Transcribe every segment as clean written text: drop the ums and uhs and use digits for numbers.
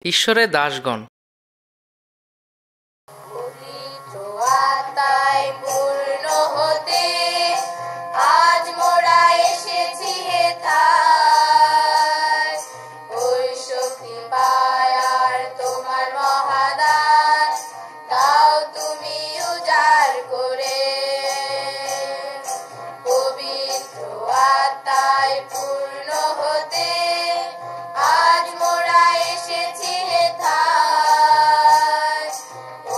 ঈশ্বরের দাসগণ। পবিত্র আত্মায় পূর্ণ হতে আজ মোরা এসেছি হেথায়। ওই শক্তি পায় আর তোমার মহাদান দাও তুমি উজাড় করে। পবিত্র আত্মায় পূর্ণ হতে আজ মোরা এসেছি হেথায়।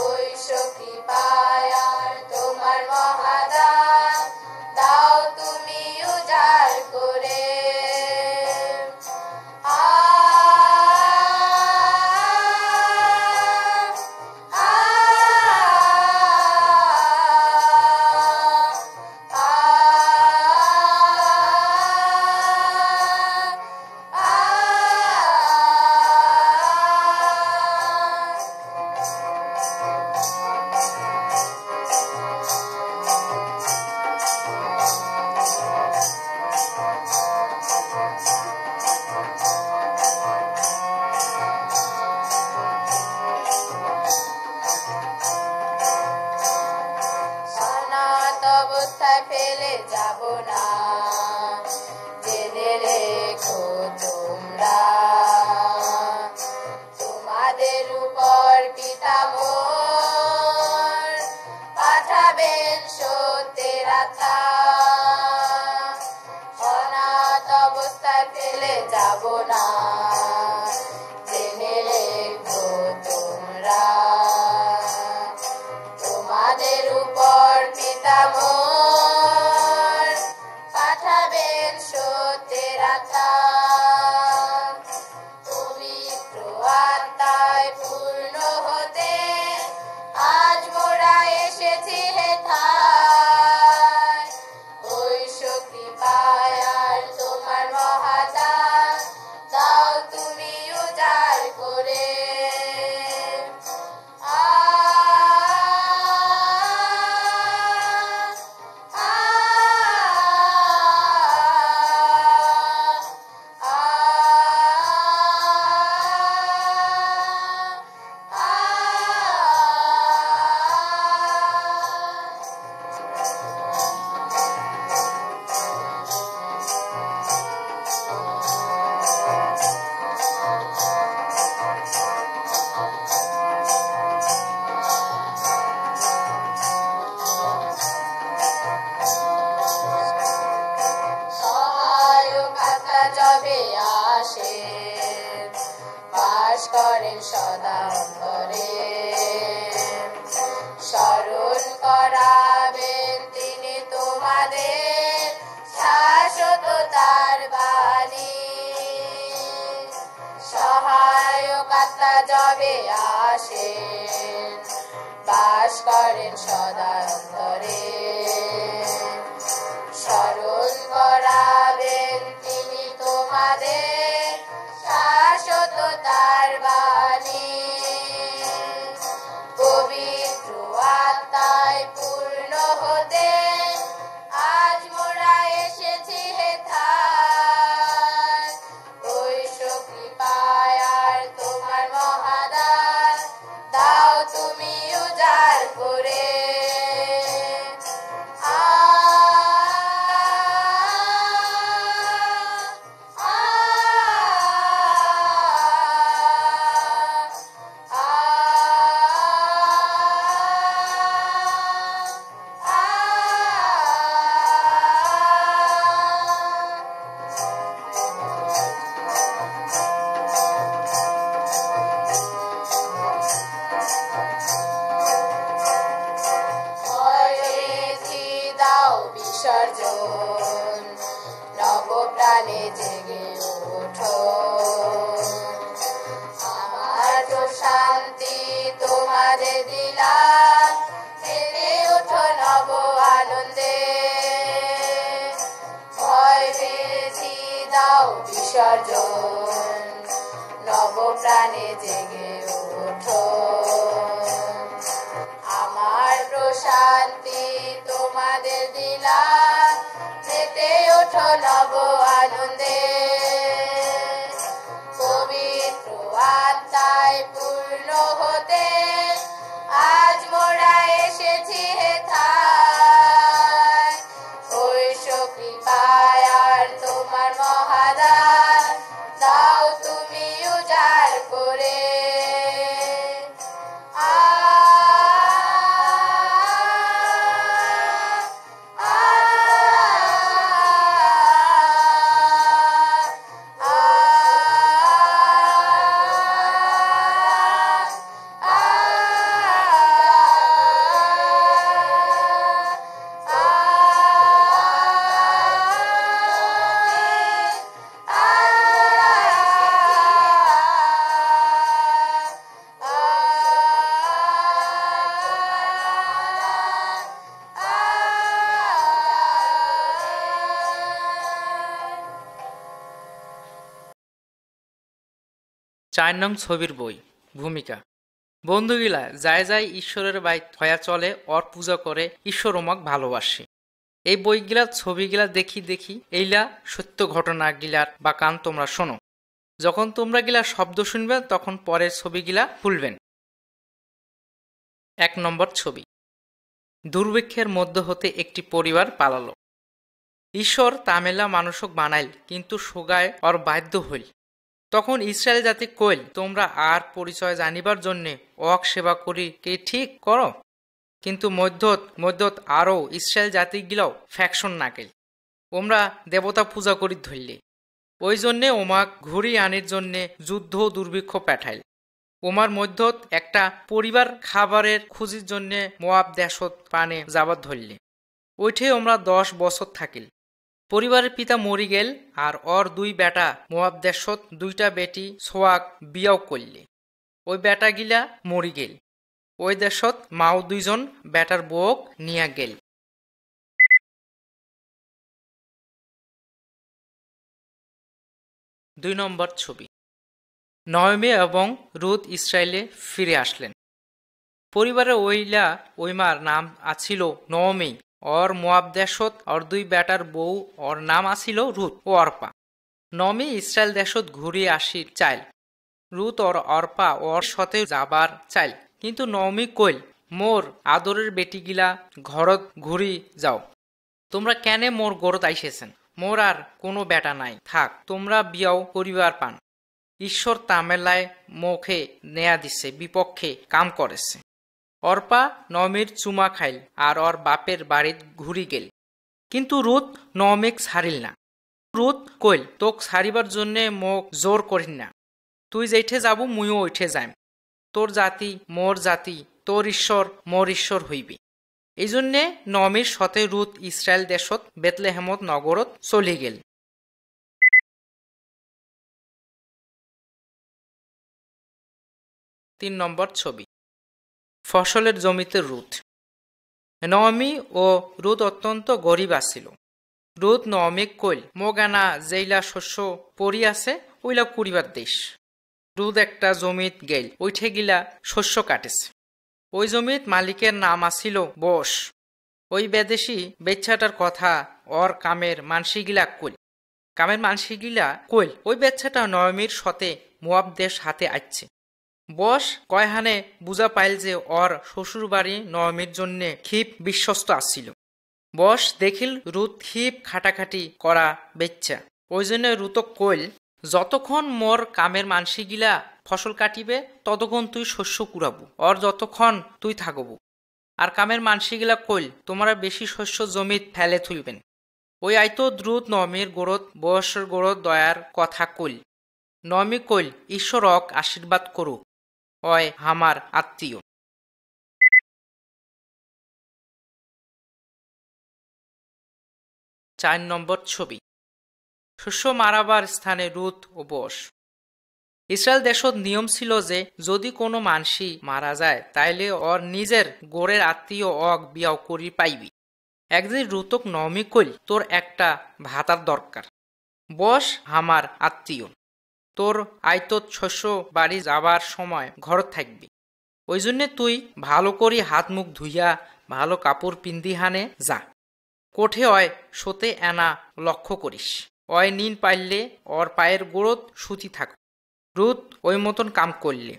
ওই শক্তি পায় আর তোমার মহাদান দাও তুমি উজাড় করে। অবস্থায় ফেলে যাব না, জেনে রেখো তোমরা তোমাদের উপর পিতা মোর পাঠাবেন সত্যের আত্মা। অনাথ অবস্থায় ফেলে যাব না, জেনে রেখো তোমরা তোমাদের উপর পিতা মোর পাঠাবেন সত্যের আত্মা। পবিত্র আত্মায় পূর্ণ হতে আজ মোরা এসেছি হেথায়। ওই শক্তি পায় আর তোমার মহাদান দাও তুমি উজাড় করে। যবে আসেন বাস করেন সদা অন্তরে। স্মরণ করাবেন তিনি তোমাদের শাশ্বততার বাণী। সহায়ক আত্মা যবে আসেন বাস করেন সদা অন্তরে। স্মরণ করাবেন তিনি তোমাদের শাশ্বততার বাণী। পবিত্র আত্মায় পূর্ণ হতে আজ মোরা এসেছি হেথায়। ওই শক্তি পায় আর তোমার মহাদান দাও তুমি উজাড় করে। বিসর্জন নব প্রাণে জেগে ওঠো। আমার তো শান্তি তোমাদের দিলাম, জেগে ওঠো নব আনন্দে। ভয় বেশি দাও বিসর্জন নব প্রাণে জেগে ওঠো। আমার প্রশান্তি তোমাদের দিলাম, যেতে ওঠো নব আনন্দে। পবিত্র আত্মা 4 নং ছবির বই। ভূমিকা। বন্ধুগিলা যায় যায় ঈশ্বরের বাইত হয়া চলে, অর পূজা করে, ঈশ্বর ওমাক ভালোবাসে। এই বইগিলা ছবিগিলা দেখি দেখি এইলা সত্য ঘটনা গিলার বা কান তোমরা শোনো। যখন তোমরা গিলা শব্দ শুনবেন তখন পরের ছবিগিলা খুলবেন। 1 নম্বর ছবি। দুর্ভিক্ষের মধ্য হতে একটি পরিবার পালালো। ঈশ্বর তামেলা মানুষক বানাইল, কিন্তু সোগায় অর বাধ্য হইল। তখন ইসরায়েল জাতি কইল, তোমরা আর পরিচয় জানিবার জন্যে অক সেবা করি কে ঠিক করো। কিন্তু মধ্যত আরও ইসরায়েল জাতিগিলাও ফ্যাকশন নাকেল, ওমরা দেবতা পূজা করি ধরলে। ওই জন্যে ওমাক ঘুরি আনির জন্যে যুদ্ধ দুর্ভিক্ষ পাঠাইল। ওমার মধ্যত একটা পরিবার খাবারের খুঁজির জন্যে মোয়াব দেশত পানে যাবার ধরলে। ওইঠে ওমরা 10 বছর থাকিল। পরিবারের পিতা মরি গেল, আর অর 2 বেটা মোয়াব দেশত 2টা বেটি সোয়াক বিয়াও করলে। ওই বেটা গিলা মরি গেল। ওই দেশত মাও 2 জন বেটার বউক নিয়া গেল। 2 নম্বর ছবি। নয়মী এবং রুথ ইসরায়েলে ফিরে আসলেন। পরিবারের ওইমার নাম আছিল নয়মী। অর মোয়াব দেশত অর 2 বেটার বউ, ওর নাম আছিল রুথ ও অর্পা। নয়মী ইসরায়েল দেশত ঘুরিয়ে আসি চাইল। রুথ ওর অর্পা ওর সাথে যাবার চাইল, কিন্তু নয়মী কইল, মোর আদরের বেটিগিলা ঘরত ঘুরি যাও। তোমরা কেনে মোর গরত আইসেছেন? মোর আর কোনো বেটা নাই, থাক, তোমরা বিয়াও করিবার পান। ঈশ্বর তামেলায় মুখে নেয়া দিছে, বিপক্ষে কাম করেছে। অর্পা নয়মীর চুমা খাইল আর ওর বাপের বাড়িত ঘুরি গেল। কিন্তু রুথ নয়মীক ছাড়িল না। রুথ কইল, তোক ছাড়িবার জন্যে মোক জোর করিন না। তুই যেঠে যাবো মুইও ওইঠে যাইম। তোর জাতি মোর জাতি, তোর ঈশ্বর মোর ঈশ্বর হইবি। এই জন্যে নয়মীর সাথে রুথ ইসরায়েল দেশত বেতলেহেমত নগরত চলি গেল। 3 নম্বর ছবি। ফসলের জমিতে রুথ। নয়মী ও রুথ অত্যন্ত গরিব আছিল। রুথ নয়মীক কইল, মোগানা যেইলা শস্য পরি আছে ওইলা কুড়িবার দেশ। রুথ একটা জমিত গেল, ওইঠে গিলা শস্য কাটেছে। ওই জমিত মালিকের নাম আছিল বস। ওই বেদেশি বেচ্ছাটার কথা ওর কামের মানসিগিলা কইল, ওই বেচ্ছাটা নয়মীর সাথে মোয়াব দেশ হাতে আসছে। বস কয়হানে বুঝা পাইল যে ওর শ্বশুর বাড়ি নয়মীর জন্যে ক্ষিপ বিশ্বস্ত আসছিল। বস দেখিল রুথ ক্ষিপ খাটাখাটি করা বেচ্চা। ওই জন্য রুতক কইল, যতক্ষণ মোর কামের মানসিগিলা ফসল কাটিবে ততক্ষণ তুই শস্য কুড়াবো, ওর যতক্ষণ তুই থাকবো। আর কামের মানসিগিলা কইল, তোমরা বেশি শস্য জমিত ফেলে তুলবেন। ওই আইতো দ্রুত নয়মীর গোড়ত বয়সের গোড়ত দয়ার কথা কইল। নয়মী কইল, ঈশ্বর অক আশীর্বাদ করুক, অয় হামার আত্মীয়। 4 নম্বর ছবি। শস্য মারাবার স্থানে রুথ ও বস। ইসরায়েল দেশত নিয়ম ছিল যে যদি কোনো মানসি মারা যায় তাইলে ওর নিজের গোড়ের আত্মীয় অক বিয়াও করি পাইবি। একদিন রুতক নয়মী কইল, তোর একটা ভাতার দরকার। বস হামার আত্মীয়, তোর আইতত শস্য বাড়ি যাবার সময় ঘর থাকবি। ওই জন্যে তুই ভালো করি হাত মুখ ধুইয়া ভালো কাপড় পিন্দি হানে যা। কোঠে অয় সোতে এনা লক্ষ্য করিস। অয় নিন পাইলে ওর পায়ের গোড়ত সুতি থাক। রুথ ওই মতন কাম করলে।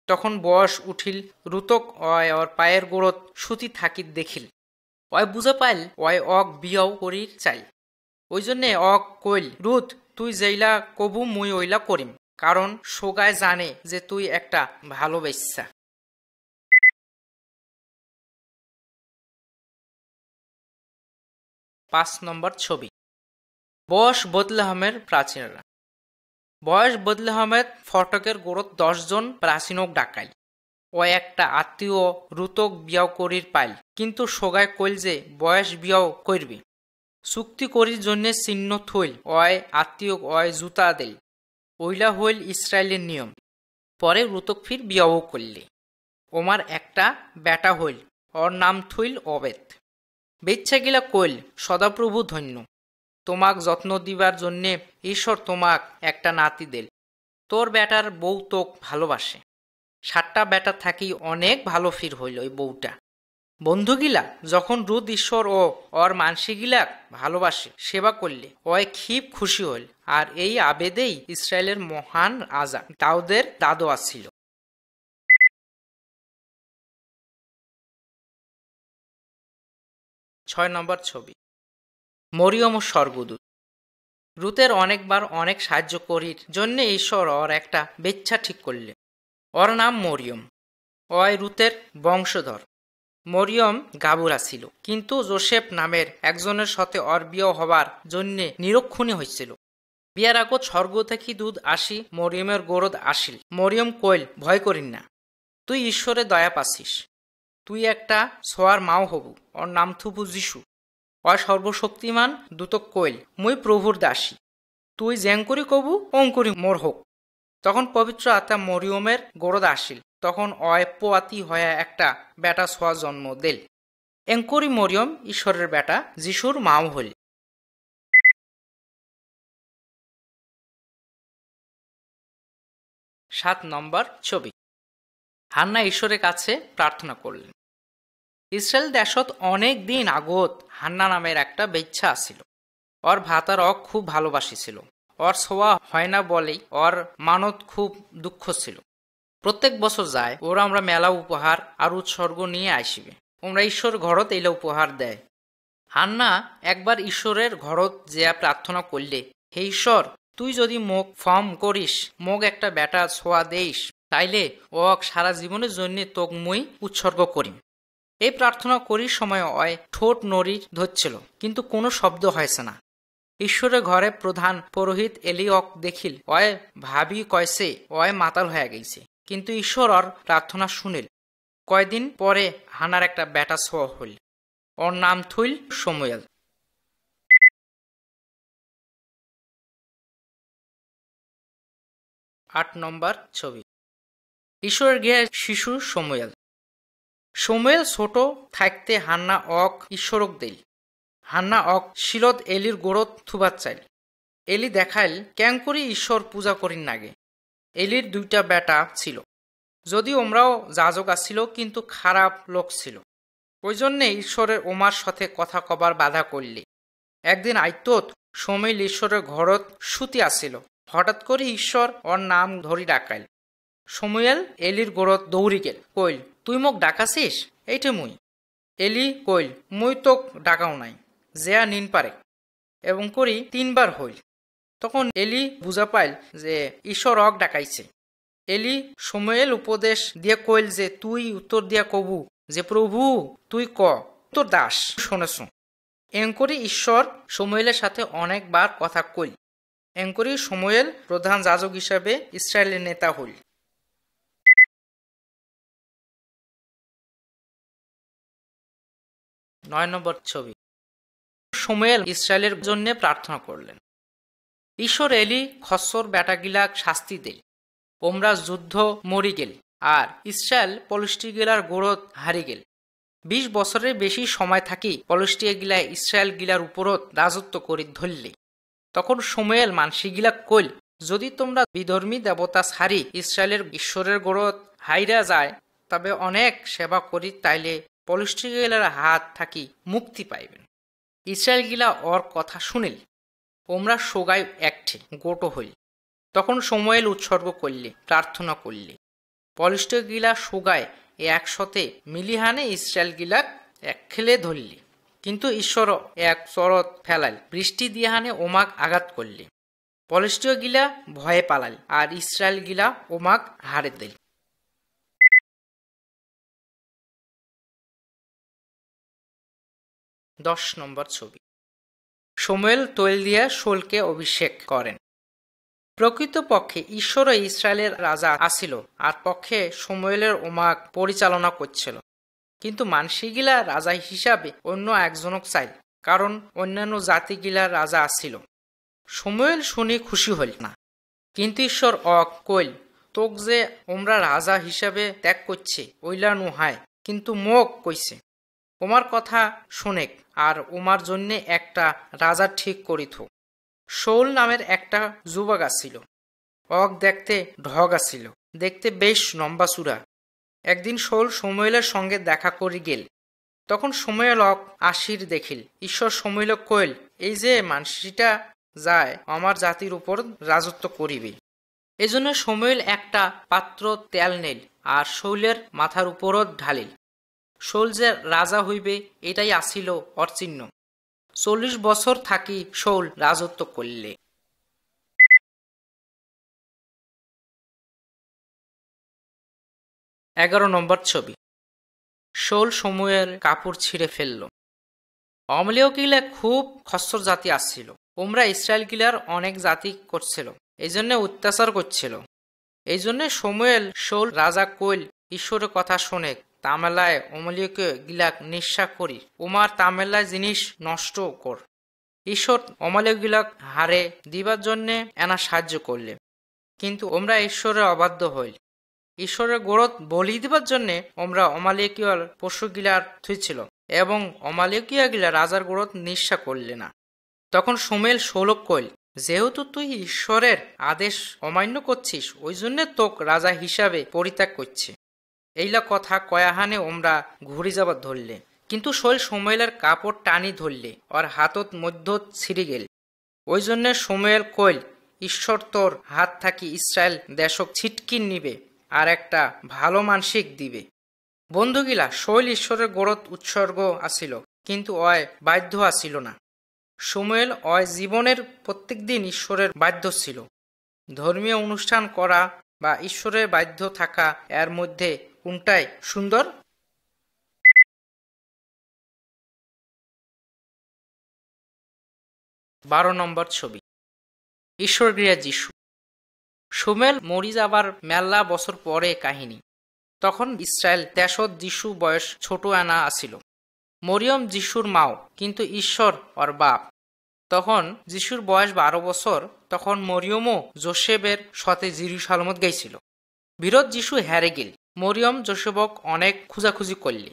তখন বয়স উঠিল, রুতক অয় ওর পায়ের গোড়ত সুতি থাকিত দেখিল। অয় বুঝা পাইল অয় অক বিয়াও করির চাই। ওই জন্যে অক কইল, রুথ তুই যেইলা কবু মুই ওইলা করিম, কারণ সোগায় জানে যে তুই একটা ভালো বেশ্যা। 5 নম্বর ছবি। বয়স বেতলেহেমের প্রাচীনরা। বয়স বেতলেহেমের ফটকের গোড়ত 10 জন প্রাচীনক ডাকাইল। ও একটা আত্মীয় রুতক বিয়াও করির পাইল, কিন্তু সোগায় কইল যে বয়স বিয়াও করবি। চুক্তি করির জন্যে চিহ্ন থইল, অয় আত্মীয় অয় জুতা দেল। ওইলা হইল ইসরায়েলের নিয়ম। পরে রুতক ফির বিয়াও করলে। ওমার একটা বেটা হইল, ওর নাম থইল অবেদ। বেচ্ছা গিলা কইল, সদাপ্রভু ধন্য, তোমাক যত্ন দিবার জন্যে ঈশ্বর তোমাক একটা নাতি দেল। তোর বেটার বউ তোক ভালোবাসে। 7টা বেটা থাকি অনেক ভালো ফির হইল ওই বউটা। বন্ধুগিলা যখন রুদ ঈশ্বর ও ওর মানসিগিলা ভালোবাসে সেবা করলে ওই খুব খুশি হইল। আর এই আবেদেই ইসরায়েলের মহান রাজা দাউদের দাদু আসছিল। 6 নম্বর ছবি, মরিয়ম ও স্বর্গদূত। রুতের অনেকবার অনেক সাহায্য করির জন্য ঈশ্বর ওর একটা বেচ্ছা ঠিক করলে। ওর নাম মরিয়ম। ওই রুতের বংশধর। মরিয়ম গাবুরা ছিল, কিন্তু জোসেফ নামের একজনের সাথে ওর বিয়ে হবার জন্যে নিরক্ষণী হয়েছিল। বিয়ার আগত স্বর্গ থেকে দুধ আসি মরিয়মের গোরদ আসিল। মরিয়ম কইল, ভয় করিন না, তুই ঈশ্বরে দয়া পাচ্ছিস। তুই একটা সোয়ার মাও হবু, ওর নাম থুবু যিশু। ওই সর্বশক্তিমান দূতক কইল, মুই প্রভুর দাসী, তুই জ্যাঙ্করি কবু অঙ্কুরি মোর হোক। তখন পবিত্র আত্মা মরিয়মের গোরদ আসিল। তখন অয় পোয়াতি হয়ে একটা বেটা সোয়া জন্ম দিল। এঙ্করি মরিয়ম ঈশ্বরের বেটা যিশুর মাও হইল। 7 নম্বর ছবি, হান্না ঈশ্বরের কাছে প্রার্থনা করলেন। ইসরায়েল দেশত অনেক দিন আগত হান্না নামের একটা বেচ্ছা আসিল। ওর ভাতার অক খুব ভালোবাসিছিল। ওর ছোয়া হয় না বলেই ওর মানত খুব দুঃখ ছিল। প্রত্যেক বছর যায় ওরা আমরা মেলা উপহার আর উৎসর্গ নিয়ে আসিবে। ওমরা ঈশ্বর ঘরত এলে উপহার দেয়। হান্না একবার ঈশ্বরের ঘরত যেয়া প্রার্থনা করলে, হে ঈশ্বর, তুই যদি মোক ফর্ম করিস, মোক একটা বেটা ছোয়া দেইস, তাইলে ওক সারা জীবনের জন্য তোক মুই উৎসর্গ করিম। এই প্রার্থনা করির সময় অয় ঠোঁট নড়ি ধরছিল, কিন্তু কোনো শব্দ হয়েছে না। ঈশ্বরের ঘরে প্রধান পুরোহিত এলিয়ক দেখিল অয় ভাবি কয়সে অয় মাতাল হয়ে গেছে, কিন্তু ঈশ্বর ওর প্রার্থনা শুনিল। কয়দিন পরে হানার একটা বেটা ছোয়া হইল। ওর নাম থুইল সমুয়েল। 8 নম্বর ছবি, ঈশ্বরের গৃহে শিশু সমুয়েল। সমুয়েল ছোট থাকতে হান্না অক ঈশ্বরক দিল। হান্না অক শিলত এলির গোড়ত থুবার চাইল। এলি দেখাইল কেন করি ঈশ্বর পূজা করিন নাগে। এলির 2টা বেটা ছিল, যদি ওমরাও যাজক আসছিল, কিন্তু খারাপ লোক ছিল। ওই জন্যে ঈশ্বরের ওমার সাথে কথা কবার বাধা করলি। একদিন আইতত সমুয়েল ঈশ্বরের ঘরত শুতি আসিল। হঠাৎ করে ঈশ্বর ওর নাম ধরি ডাকাইল। সমুয়েল এলির গোড়ত দৌড়ি গেল, কইল, তুই মোক ডাকাছিস? এইটে মুই। এলি কইল, মুই তোক ডাকাও নাই, যেয়া নিন পারে। এবং করি 3 বার হইল। তখন এলি বুঝা পাইল যে ঈশ্বর অক ডাকাইছে। এলি সমুয়েল উপদেশ দিয়ে কইল যে তুই উত্তর দিয়া কবু যে প্রভু তুই ক, তোর দাস শোনেছ। এঙ্করি ঈশ্বর সমুয়েলের সাথে অনেকবার কথা কইল। এঙ্করি সমুয়েল প্রধান যাজক হিসাবে ইসরায়েলের নেতা হইল। 9 নম্বর ছবি, সমুয়েল ইসরায়েলের জন্য প্রার্থনা করলেন। ঈশ্বর এলি খসর বেটাগিলাক শাস্তি দিল। ওমরা যুদ্ধ মরি গেল, আর ইসরায়েল পলিস্টি গিলার গোড়ত হারি গেল। 20 বছরের বেশি সময় থাকি পলিস্টিয়া গিলা ইসরায়েল গিলার উপরত রাজত্ব করি ধরলে। তখন সমুয়েল মানসি গিলাক কইল, যদি তোমরা বিধর্মী দেবতা ছাড়ি ইসরায়েলের ঈশ্বরের গোড়ত হাইরা যায়, তবে অনেক সেবা করি, তাইলে পলিস্টি গিলার হাত থাকি মুক্তি পাইবেন। ইসরায়েল গিলা ওর কথা শুনিল। ওমরা সোগায় একঠে গোটো হইল। তখন সমুয়েল উৎসর্গ করলে, প্রার্থনা করলে। পলিস্টিয়া গিলা সোগায় একসাথে মিলিহানে ইসরায়েল গিলাক এক খেলে ধরলে। কিন্তু ঈশ্বর এক চরত ফেলাল, বৃষ্টি দিয়াহানে ওমাক আঘাত করলে। পলিস্টিয় গিলা ভয়ে পালাল, আর ইসরায়েল গিলা ওমাক হারে দিল। 10 নম্বর ছবি, সমুয়েল তৈল দিয়া শোলকে অভিষেক করেন। প্রকৃতপক্ষে ঈশ্বর ইসরায়েলের রাজা আসিল, আর পক্ষে সমুয়েলের ওমাক পরিচালনা করছিল। কিন্তু মানসিগিলা রাজা হিসাবে অন্য একজনক চাইল, কারণ অন্যান্য জাতিগিলার রাজা আসিল। সমুয়েল শুনি খুশি হইল না। কিন্তু ঈশ্বর অক কইল, তোক যে ওমরা রাজা হিসাবে ত্যাগ করছে ওইলা নুহায়, কিন্তু মোক কইছে ওমার কথা শুনেক, আর ওমার জন্য একটা রাজা ঠিক করিত। শৌল নামের একটা যুবক আসিল। অক দেখতে ঢগ আছিল, দেখতে বেশ লম্বাচূড়া। একদিন শৌল সমুয়েলের সঙ্গে দেখা করি গেল। তখন সমুয়েল অক আসির দেখিল। ঈশ্বর সমুয়েলক কইল, এই যে মানসিটা যায় আমার জাতির উপর রাজত্ব করিবে। এজন্য সমুয়েল একটা পাত্র তেল নিল আর শৌলের মাথার উপরও ঢালিল। শৌল যে রাজা হইবে এটাই আসিল অর্চিহ্ন। 40 বছর থাকি শৌল রাজত্ব করলে। 11 নম্বর ছবি। শৌল সমুয়েল কাপড় ছিঁড়ে ফেলল। অমলীয় গিলা খুব খচ্চর জাতি আসছিল। ওমরা ইসরায়েল গিলার অনেক জাতি করছিল, এই জন্য অত্যাচার করছিল। এই জন্য সমুয়েল শৌল রাজা কইল, ঈশ্বরের কথা শোনে তামেলায় অমলীয়কে গিলাক নিঃসা করি, ওমার তামেলায় জিনিস নষ্ট কর। ঈশ্বর অমলীয় গিলাক হারে দিবার জন্যে এনা সাহায্য করলে, কিন্তু ওমরা ঈশ্বরের অবাধ্য হইল। ঈশ্বরের গোরত বলি দিবার জন্যে ওমরা অমালিকীয় পশু গিলার থুইছিল এবং অমালিকীয় গিলা রাজার গোরত নিঃসা করলে না। তখন সমুয়েল শৌলক কইল, যেহেতু তুই ঈশ্বরের আদেশ অমান্য করছিস, ওই জন্য তোক রাজা হিসাবে পরিত্যাগ করছে। এইলা কথা কয়াহানে ওমরা ঘুরি যাবার ধরলে, কিন্তু শৌল সমুয়েলের কাপড় টানি ধরলে, ওর হাতত মধ্য ছিঁড়ে গেল। ওই জন্য সমুয়েল কইল, ঈশ্বর তোর হাত থাকি ইসরায়েল দেশক ছিটকিন নিবে আর একটা ভালো মানসিক দিবে। বন্ধুগিলা, শৌল ঈশ্বরের গোরত উৎসর্গ আসিল, কিন্তু অয় বাধ্য আসিল না। সমুয়েল অয় জীবনের প্রত্যেক দিন ঈশ্বরের বাধ্য ছিল। ধর্মীয় অনুষ্ঠান করা বা ঈশ্বরের বাধ্য থাকা, এর মধ্যে কোনটাই সুন্দর? 12 নম্বর ছবি। ঈশ্বর গৃহা যিশু। সমুয়েল মরি যাবার মেলা বছর পরে কাহিনী। তখন ইসরায়েল দেশত যিশু বয়স ছোট আনা আসিল। মরিয়ম যিশুর মাও, কিন্তু ঈশ্বর ওর বাপ। তখন যিশুর বয়স 12 বছর। তখন মরিয়মও যোসেফের সাথে জেরুসালেমত গেছিল। বিরোধ যিশু হেরে গেল। মরিয়ম যোসেফক অনেক খুঁজাখুঁজি করলে।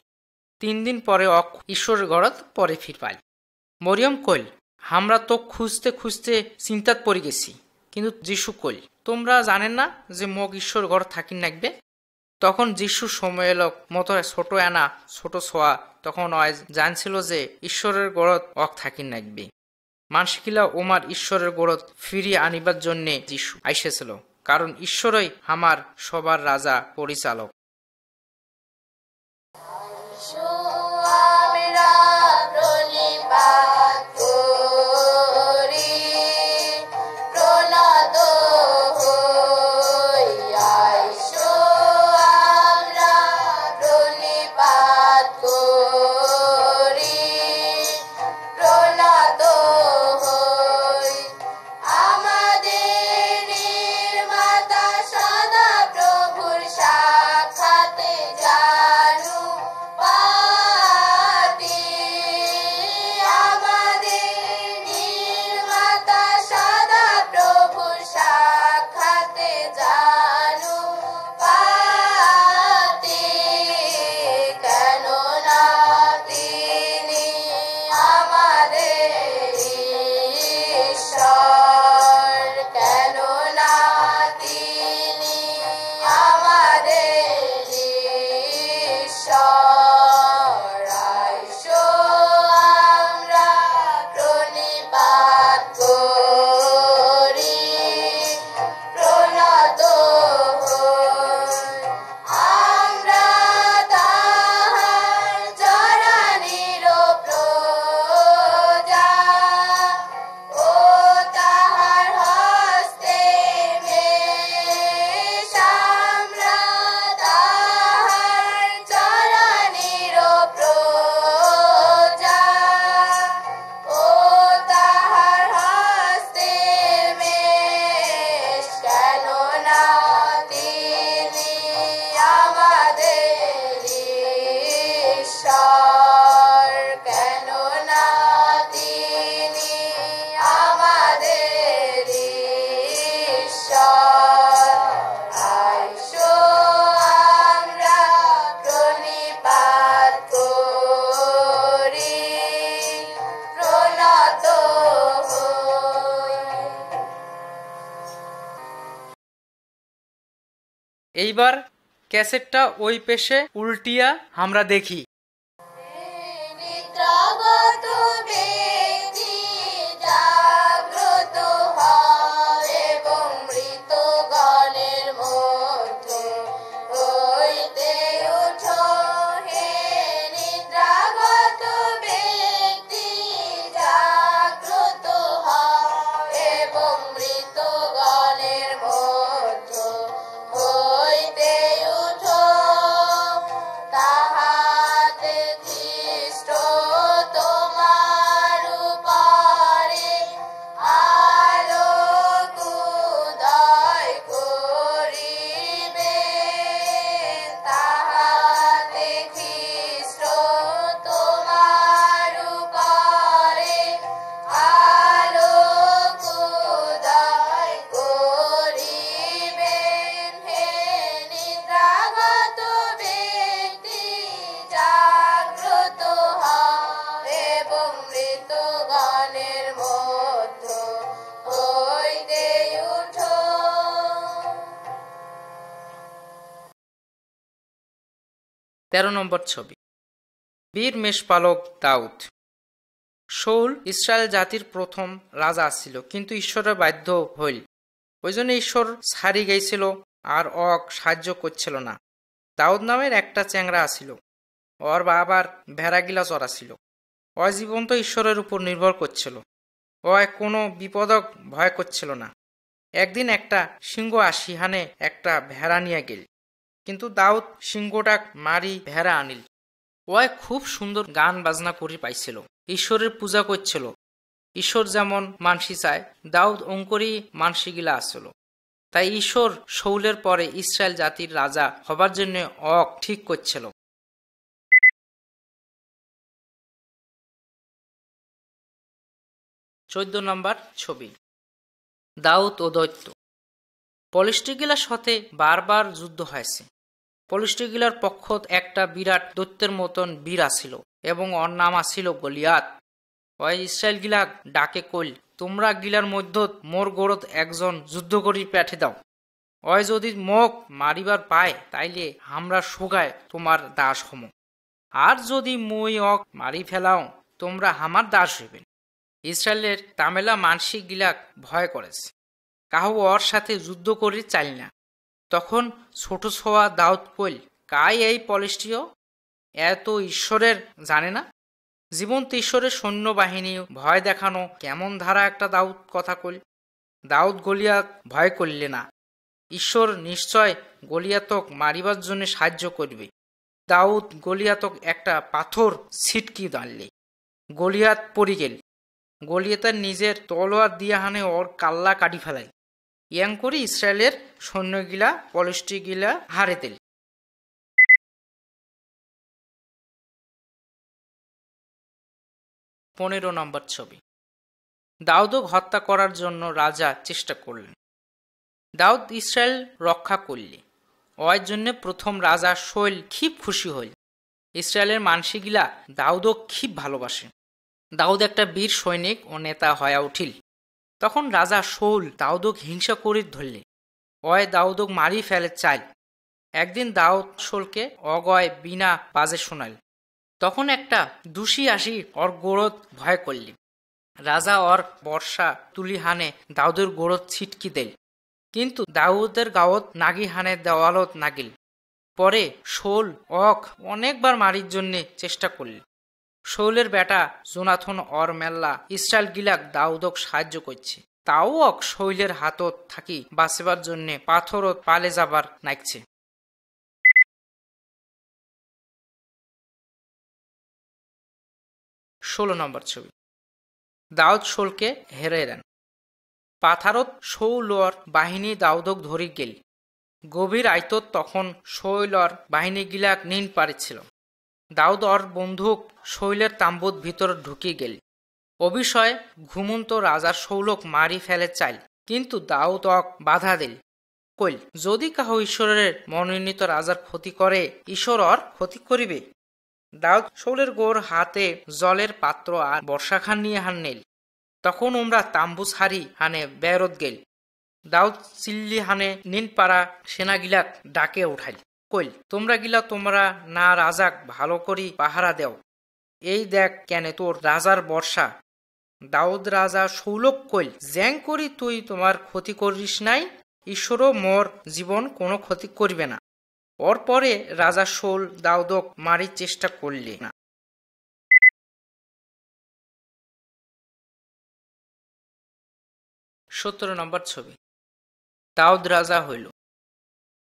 3 দিন পরে অক ঈশ্বরের ঘরত পরে ফির পাইল। মরিয়ম কইল, আমরা তো খুঁজতে খুঁজতে চিন্তাত পড়ে গেছি। কিন্তু যিশু কইল, তোমরা জানেন না যে মগ ঈশ্বর ঘর থাকি নাকবে? তখন যিশু সমুয়েলক মতো ছোট আনা ছোট ছোয়া তখন জানছিল যে ঈশ্বরের গড়ত অক থাকি নাকবে। মানসিকিলা ওমার ঈশ্বরের গড়ত ফিরিয়ে আনিবার জন্যে যিশু আইসেছিল, কারণ ঈশ্বরই আমার সবার রাজা পরিচালক। এইবার ক্যাসেটটা ওই পেশে উল্টিয়া আমরা দেখি। নিদ্রাগত ব্যক্তি জাগ্রত হয় এবং মৃতগণের মধ্যে হইতে উঠো। হে নিদ্রাগত ব্যক্তি জাগ্রত হয় এবং মৃতগণের মধ্যে হইতে উঠো। তাহাতে খ্রিস্ট তোমার উপরে আলোক উদয় করিবে। তাহাতে খ্রিস্ট তোমার উপরে আলোক উদয় করিবেন। হে নিদ্রাগত ব্যক্তি জাগ্রত হও এবং মৃতগণের মধ্য হইতে উঠো। 13 নম্বর ছবি, বীর মেষপালক দাউদ। শাউল ইসরায়েল জাতির প্রথম রাজা ছিল, কিন্তু ঈশ্বরের বাধ্য হইল। ওই জন্য ঈশ্বর ছাড়ি গেছিল আর অক সাহায্য করছিল না। দাউদ নামের একটা চ্যাংরা আসিল, ওর বাবার ভেড়াগিলা চড়াছিল। ও জীবন্ত ঈশ্বরের উপর নির্ভর করছিল, ও কোনো বিপদক ভয় করছিল না। একদিন একটা সিংহ আসিহানে একটা ভেড়া নিয়ে গেল, কিন্তু দাউদ সিংহটাক মারি ভেড়া আনিল। ওয় খুব সুন্দর গান বাজনা করে পাইছিল, ঈশ্বরের পূজা করছিল। ঈশ্বর যেমন মানসি চায়, দাউদ অঙ্করি মানসিগিলা আসল। তাই ঈশ্বর শাউলের পরে ইসরায়েল জাতির রাজা হবার জন্য অক ঠিক করছিল। 14 নম্বর ছবি, দাউদ ও দৈত্য। পলিস্টিগিলার সাথে বারবার যুদ্ধ হয়েছে। পলিস্টিগিলার পক্ষ একটা বিরাট দৈত্যের মতন বীর আসিল এবং ওর নাম আসিল গলিয়াত। ওই ইসরায়েল গিলা ডাকে কইল, তোমরা গিলার মধ্য মোর গোড়ত একজন যুদ্ধ করি পেঠে দাও। ওই যদি মোক মারিবার পায় তাইলে আমরা সোগায় তোমার দাস হম, আর যদি মই অক মারি ফেলাও তোমরা আমার দাস হইবেন। ইসরায়েলের তামেলা মানসিক গিলাক ভয় করেছে, কাহু ওর সাথে যুদ্ধ করি চাই না। তখন ছোট ছোয়া দাউদ কইল, কাই এই পলিস্টিও এত ঈশ্বরের জানে না? জীবন্ত ঈশ্বরের সৈন্যবাহিনী ভয় দেখানো কেমন ধারা একটা দাউদ কথা কইল। দাউদ গলিয়াত ভয় করলে না, ঈশ্বর নিশ্চয় গলিয়াতক মারিবার জন্য সাহায্য করবে। দাউদ গলিয়াতক একটা পাথর ছিটকি দাঁড়লে, গলিয়াত পড়ি গেল। গলিয়াতের নিজের তলোয়ার দিয়া হানে ওর কাল্লা কাটি ফেলাই। ইয়াং করে ইসরায়েলের সৈন্যগিলা পলিস্টিগিলা হারে দিল। 15 নম্বর ছবি, দাউদক হত্যা করার জন্য রাজা চেষ্টা করলেন। দাউদ ইসরায়েল রক্ষা করলে, ওর জন্য প্রথম রাজা শাউল খুব খুশি হইল। ইসরায়েলের মানসিগিলা দাউদক খুব ভালোবাসে। দাউদ একটা বীর সৈনিক ও নেতা হয়ে উঠিল। তখন রাজা শাউল দাউদক হিংসা করি ধরলে, ওয় দাউদক মারি ফেলে চাইল। একদিন দাউদ শাউলকে অগয় বিনা বাজে শোনাল। তখন একটা দোষী আসি ওর গোড়ত ভয় করলি। রাজা ওর বর্ষা তুলি হানে দাউদের গোড়ত ছিটকি দেল, কিন্তু দাউদের গাওত নাগি হানে দেওয়ালত নাগিল। পরে শাউল অক অনেকবার মারির জন্য চেষ্টা করল। শাউলের বেটা জোনাথন অর মেল্লা ইসরায়েল গিলাক দাউদক সাহায্য করছে, তাও অক শাউলের হাতত থাকি বাঁচবার জন্য পাথরত পালে যাবার নাইকছে। 16 নম্বর ছবি, দাউদ শাউলকে হেরে দেন। পাথারত শাউলর বাহিনী দাউদক ধরি গেল। গভীর আইতত তখন শাউলর বাহিনী গিলাক নিন পারিছিল। দাউদ ওর বন্দুক শাউলের তাম্বুত ভিতর ঢুকি গেল। অবিষয় ঘুমন্ত রাজা শাউলক মারি ফেলে চাইল, কিন্তু দাউদ অক বাধা দিল। কইল, যদি কাহ ঈশ্বরের মনোনীত রাজার ক্ষতি করে, ঈশ্বর ওর ক্ষতি করিবে। দাউদ শাউলের গোর হাতে জলের পাত্র আর বর্ষাখান নিয়ে হান নিল। তখন ওমরা তাম্বু ছাড়ি হানে বেরত গেল। দাউদ চিল্লি হানে নিন পাড়া সেনাগিলাক ডাকে উঠাইল, কইল, তোমরা গিলা তোমরা না রাজাক ভালো করি পাহারা দেও, এই দেখ কেন তোর রাজার বর্ষা। দাউদ রাজা শৌলক কইল, জ্যাং করি তুই তোমার ক্ষতি করিস নাই, ঈশ্বরও মোর জীবন কোনো ক্ষতি করিবে না। ওর পরে রাজা শৌল দাউদক মারির চেষ্টা করলে না। 17 নম্বর ছবি। দাউদ রাজা হইল।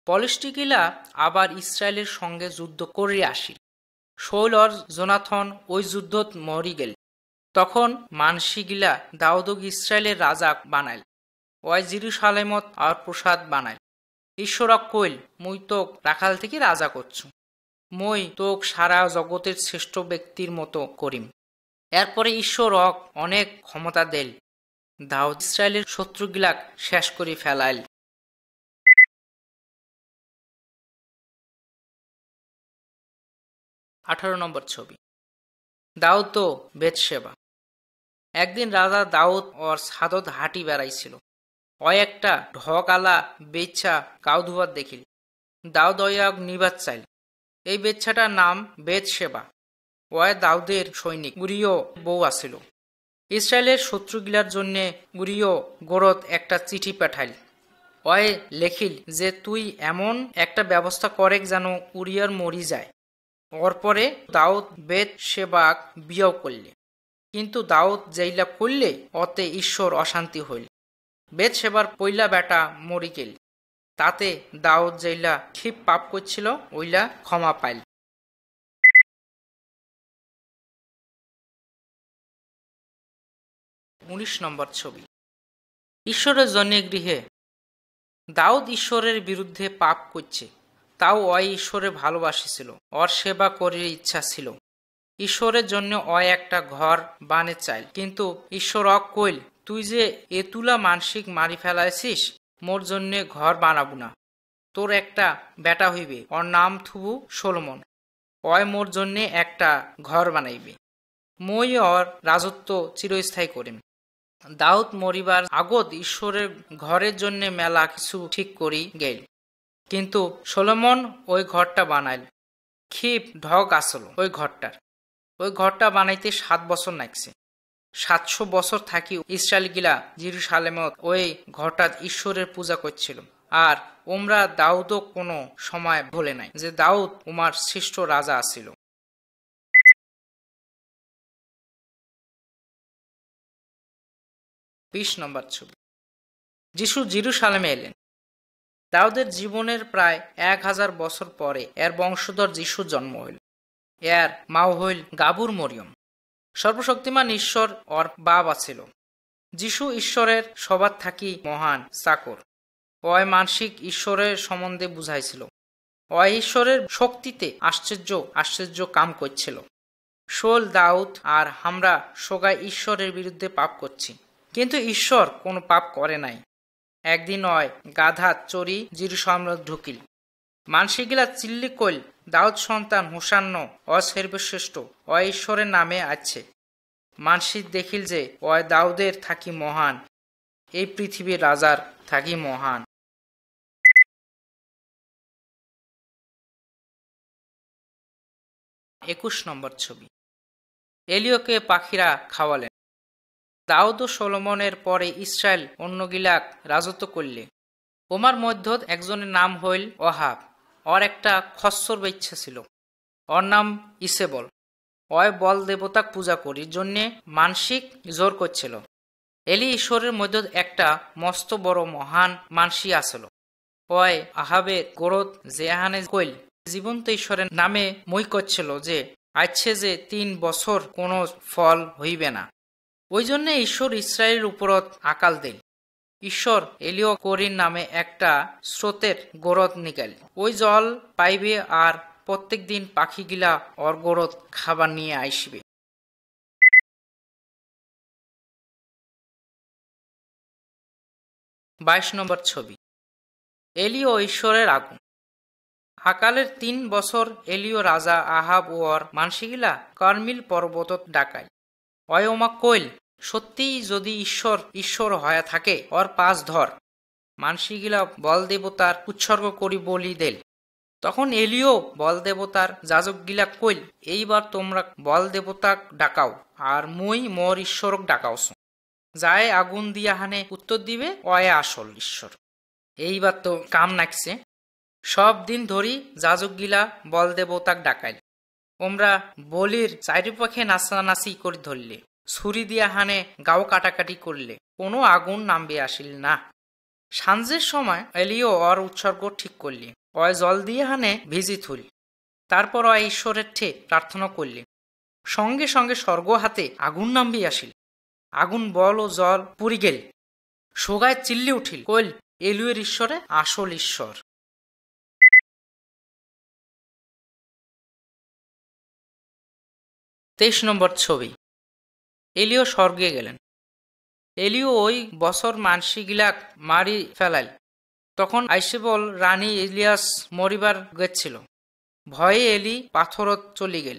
পলিস্টিকিলা আবার ইসরায়েলের সঙ্গে যুদ্ধ করিয়া আসিল। শৌল আর জোনাথন ওই যুদ্ধত মরি গেল। তখন মানসিগিলা দাউদক ইসরায়েলের রাজা বানাইল। ওই জেরুসালেমত আর প্রসাদ বানাইল। ঈশ্বরক কইল, মুই তোক রাখাল থেকে রাজা করছু, মই তোক সারা জগতের শ্রেষ্ঠ ব্যক্তির মতো করিম। এরপরে ঈশ্বর অনেক ক্ষমতা দেল। দাউদ ইসরায়েলের শত্রুগিলাক শেষ করে ফেলাইল। 18 নম্বর ছবি। দাউদ তো বেতশেবা। একদিন রাজা দাউদ ওর সাদত হাঁটি বেড়াইছিল। ওই একটা ঢকালা বেচ্ছা গাও ধুয়ার দেখিল। দাউদ ওয়াক নিবাদ চাইল। এই বেচ্ছাটার নাম বেতশেবা। ওয় দাউদের সৈনিক উরিয় বউ আসিল। ইসরায়েলের শত্রুগিলার জন্য উরিয় গোরত একটা চিঠি পাঠাইল। ওয় লেখিল যে তুই এমন একটা ব্যবস্থা করেক যেন উরিয়ার মরি যায়। ওর পরে দাউদ বেতশেবাক বিয়ে করলে, কিন্তু দাউদ যেইলা করলে অতে ঈশ্বর অশান্তি হইল। বেতশেবার পইলা বেটা মরি গেল। তাতে দাউদ যেইলা ক্ষিপ পাপ করছিল ওইলা ক্ষমা পাইল। 19 নম্বর ছবি। ঈশ্বরের জন্য গৃহে। দাউদ ঈশ্বরের বিরুদ্ধে পাপ করছে, তাও ওই ঈশ্বরের ভালোবাসিছিল, ওর সেবা করার ইচ্ছা ছিল। ঈশ্বরের জন্য ওই একটা ঘর বানে চাইল, কিন্তু ঈশ্বর কইল, তুই যে এতুলা মানসিক মারি ফেলাইছিস, মোর জন্য ঘর বানাবো না। তোর একটা বেটা হইবে, ওর নাম থুবু সলোমন। ওই মোর জন্য একটা ঘর বানাইবে, মই ওর রাজত্ব চিরস্থায়ী করিম। দাউদ মরিবার আগত ঈশ্বরের ঘরের জন্য মেলা কিছু ঠিক করি গেল, কিন্তু সলোমন ওই ঘরটা বানাইল। ক্ষিপ ঢক আসল ওই ঘরটা বানাইতে 7 বছর লাগছে। 700 বছর থাকি ইসরায়েল গিলা জেরুসালেমত ওই ঘরটা ঈশ্বরের পূজা করছিল। আর ওমরা দাউদও কোনো সময় ভুলে নাই যে দাউদ উমার শ্রেষ্ঠ রাজা আছিল। 20 নম্বর ছবি। যিশু জেরুসালেমে এলেন। দাউদের জীবনের প্রায় 1000 বছর পরে এর বংশধর যিশুর জন্ম হইল। এর মাও হইল গাবুর মরিয়ম। সর্বশক্তিমান ঈশ্বর ওর বাপ আছিল। যিশু ঈশ্বরের সবার থাকি মহান চাকর। ওই মানসিক ঈশ্বরের সম্বন্ধে বুঝাইছিল। ওই ঈশ্বরের শক্তিতে আশ্চর্য কাম করছিল। শোল দাউদ আর আমরা সোগায় ঈশ্বরের বিরুদ্ধে পাপ করছি, কিন্তু ঈশ্বর কোনো পাপ করে নাই। একদিন ওই গাধা চড়ি জেরুসালেমে ঢুকিল। মানসিগিলা চিল্লি কইল, দাউদ সন্তান হোসান্ন অসর্বশ্রেষ্ঠ ও ঈশ্বরের নামে আছে। মানসিক দেখিল যে ওই দাউদের থাকি মহান, এই পৃথিবীর রাজার থাকি মহান। 21 নম্বর ছবি। এলিওকে পাখিরা খাওয়ালেন। দাউদ ও সলোমনের পরে ইসরায়েল অন্যগিলাক রাজত্ব করলে। ওমার মধ্যত একজনের নাম হইল ওহাব। ওর একটা খচ্চর বাচ্চা ছিল, ওর নাম ইসেবল। ওই বল দেবতাক পূজা করির জন্যে মানসিক জোর করছিল। এলি ঈশ্বরের মধ্যে একটা মস্ত বড় মহান মানসি আসল। ওই আহাবের গোরত জেহানে কইল, জীবন্ত ঈশ্বরের নামে মই করছিল যে আছে যে 3 বছর কোনো ফল হইবে না। ওই জন্যে ঈশ্বর ইসরায়েলের উপরত আকাল দিল। ঈশ্বর এলিও করির নামে একটা স্রোতের গোরত নিকাল। ওই জল পাইবে আর প্রত্যেক দিন পাখিগিলা ওর গোরত খাবার নিয়ে আসবে। 22 নম্বর ছবি। এলিও ঈশ্বরের আগুন। আকালের 3 বছর এলিও রাজা আহাব ও ওর মানসিগিলা কার্মিল পর্বতত ডাকাই। ওই ওমা কইল, সত্যিই যদি ঈশ্বর হয়ে থাকে ওর পাশ ধর, মানসিগিলা বল দেবতার উৎসর্গ করি বলি দেল। তখন এলিও বল দেবতার যাজকগিলা কইল, এইবার তোমরা বল দেবতাক ডাকাও আর মুই মোর ঈশ্বরক ডাকাওছো। যায় আগুন দিয়া হানে উত্তর দিবে, অয়ে আসল ঈশ্বর। এইবার তো কাম নাকছে। সব দিন ধরি যাজকগিলা বল দেবতাক ডাকাইল। ওমরা বলির চারিপাখে নাচানাচি করে ধরলে, ছুরি দিয়া হানে গাও কাটাকাটি করলে, কোনো আগুন নামবে আসিল না। সাঁঝের সময় এলিও অর উৎসর্গ ঠিক করলি, অয় জল দিয়ে হানে ভিজি থুল। তারপর অয় ঈশ্বরের ঠে প্রার্থনা করলি। সঙ্গে সঙ্গে স্বর্গ হাতে আগুন নামবি আসিল। আগুন বল ও জল পুরি গেল। সোগায় চিল্লি উঠিল, কইল, এলিওর ঈশ্বরে আসল ঈশ্বর। 23 নম্বর ছবি। এলিও স্বর্গে গেলেন। এলিও ওই বছর মানসিগিলাক মারি ফেলাইল। তখন আইসেবল রানী ইলিয়াস মরিবার গেছিল। ভয়ে এলি পাথরত চলি গেল।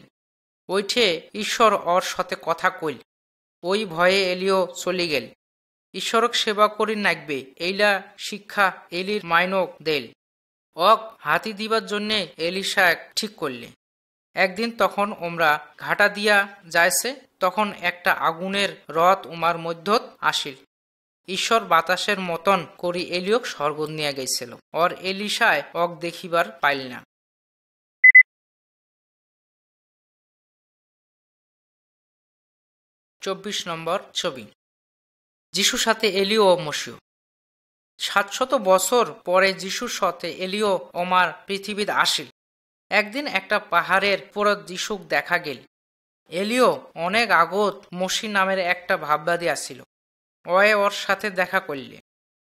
ওইঠে ঈশ্বর ওর সাথে কথা কইল। ওই ভয়ে এলিও চলি গেল। ঈশ্বরক সেবা করি নাকবে এইলা শিক্ষা এলির মাইনক দেল। অক হাতি দিবার জন্যে এলিশা ঠিক করলে। একদিন তখন ওমরা ঘাটা দিয়া যাইছে, তখন একটা আগুনের রথ উমার মধ্যত আসিল। ঈশ্বর বাতাসের মতন করি এলিওক স্বর্গ নিয়ে গেছিল। ওর এলিশায় অক দেখিবার পাইল না। 24 নম্বর ছবি। যিশুর সাথে এলিও ও মসিহ। 700 বছর পরে যিশুর সাথে এলিও ওমার পৃথিবীত আসিল। একদিন একটা পাহাড়ের পুরো যিশুক দেখা গেল। এলিও অনেক আগত মসি নামের একটা ভাববাদী আসিল। ওয়ে ওর সাথে দেখা করলে।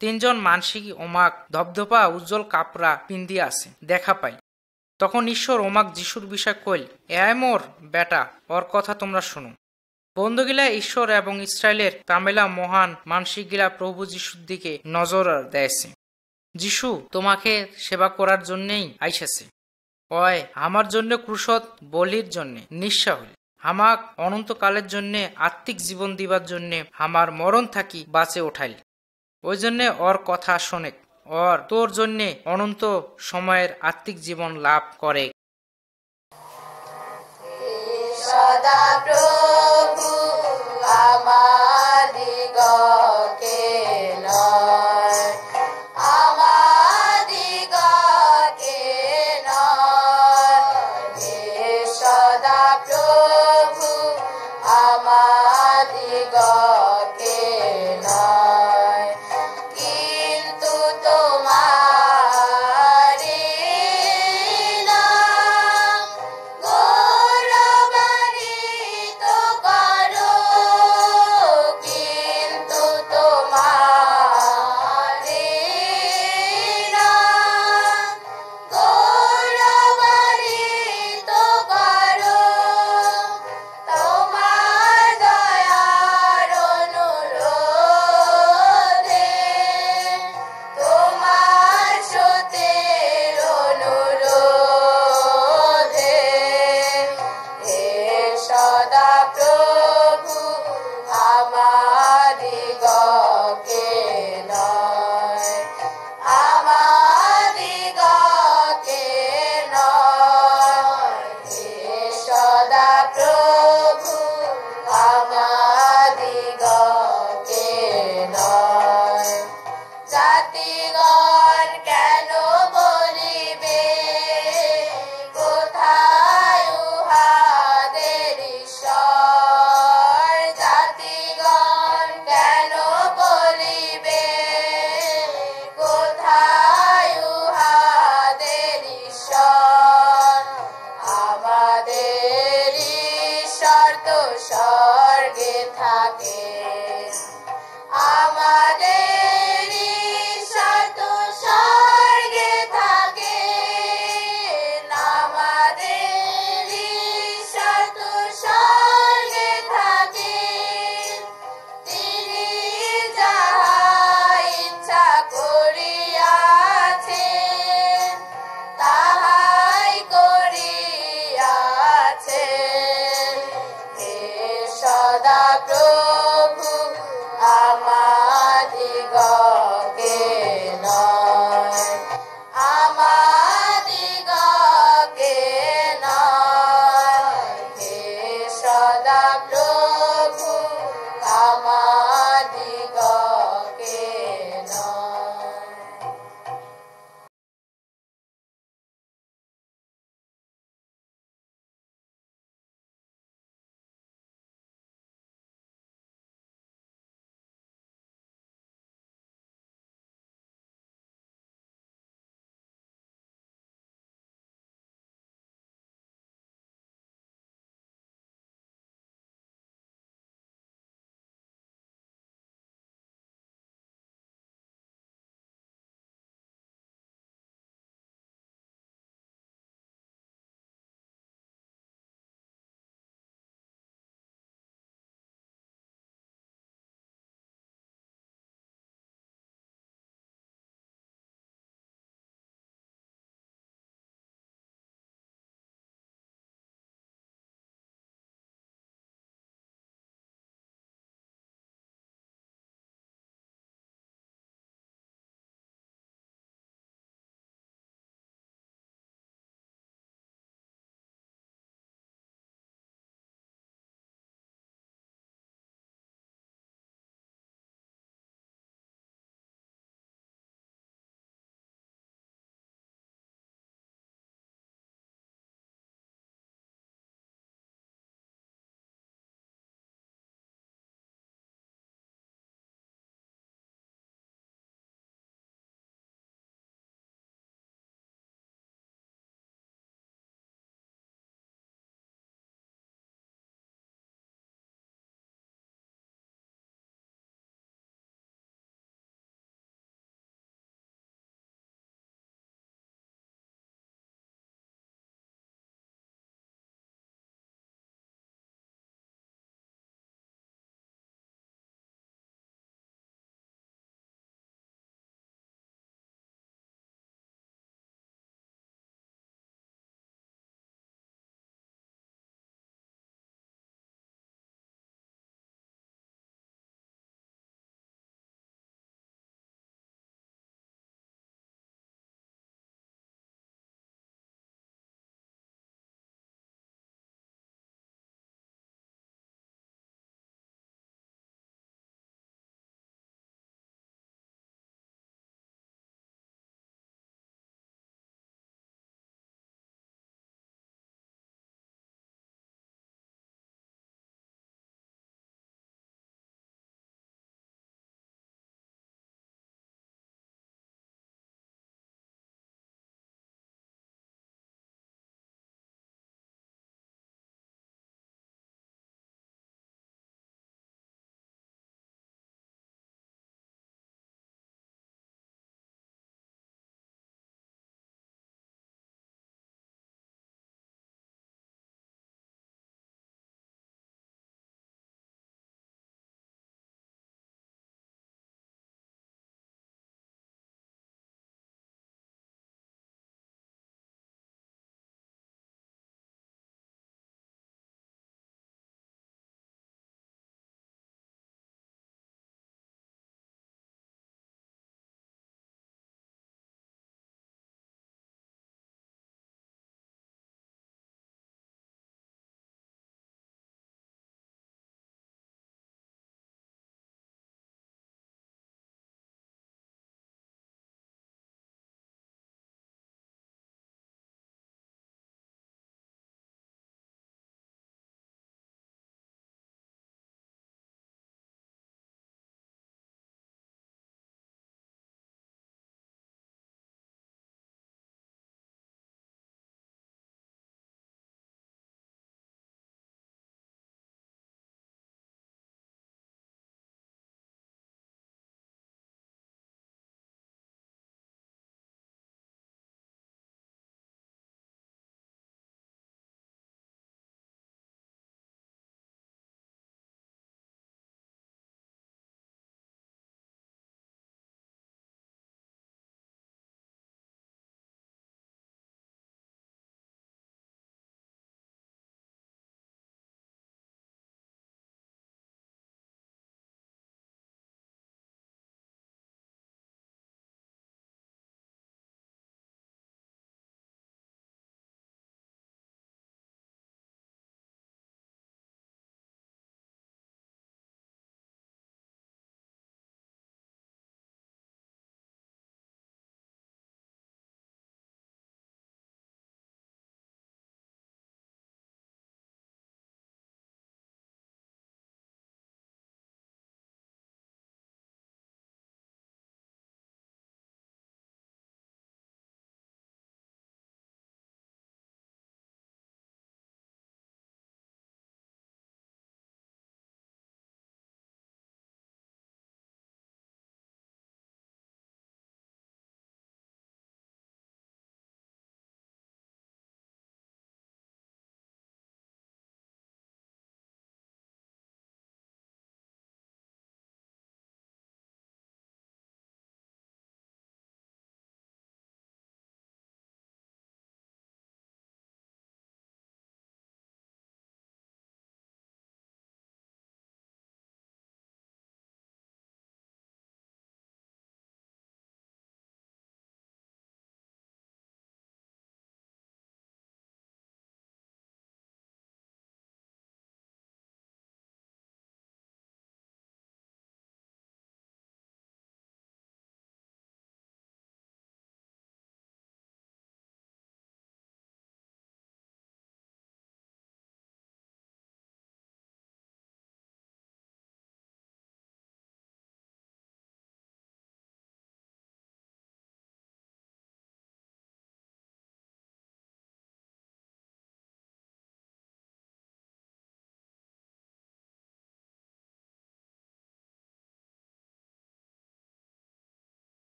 3 জন মানসিক ওমাক ধবধপা উজ্জ্বল কাপড়া পিন্দিয়া আছে দেখা পাই। তখন ঈশ্বর ওমাক যিশুর বিষয় কইল, এ মোর বেটা, ওর কথা তোমরা শুনো। বন্ধুগিলা ঈশ্বর এবং ইসরায়েলের তামেলা মহান মানসিকগিলা প্রভু যিশুর দিকে নজর দেয়ছে। যিশু তোমাকে সেবা করার জন্যেই আইসেছে। অয় আমার জন্য ক্রুশত বলির জন্যে নিঃস্বা হইল। হামাক অনন্তকালের জন্যে আত্মিক জীবন দিবার জন্যে আমার মরণ থাকি বাঁচে ওঠাইল। ওই জন্যে ওর কথা শোনেক, ওর তোর জন্যে অনন্ত সময়ের আত্মিক জীবন লাভ করে। সদা প্রভু আমার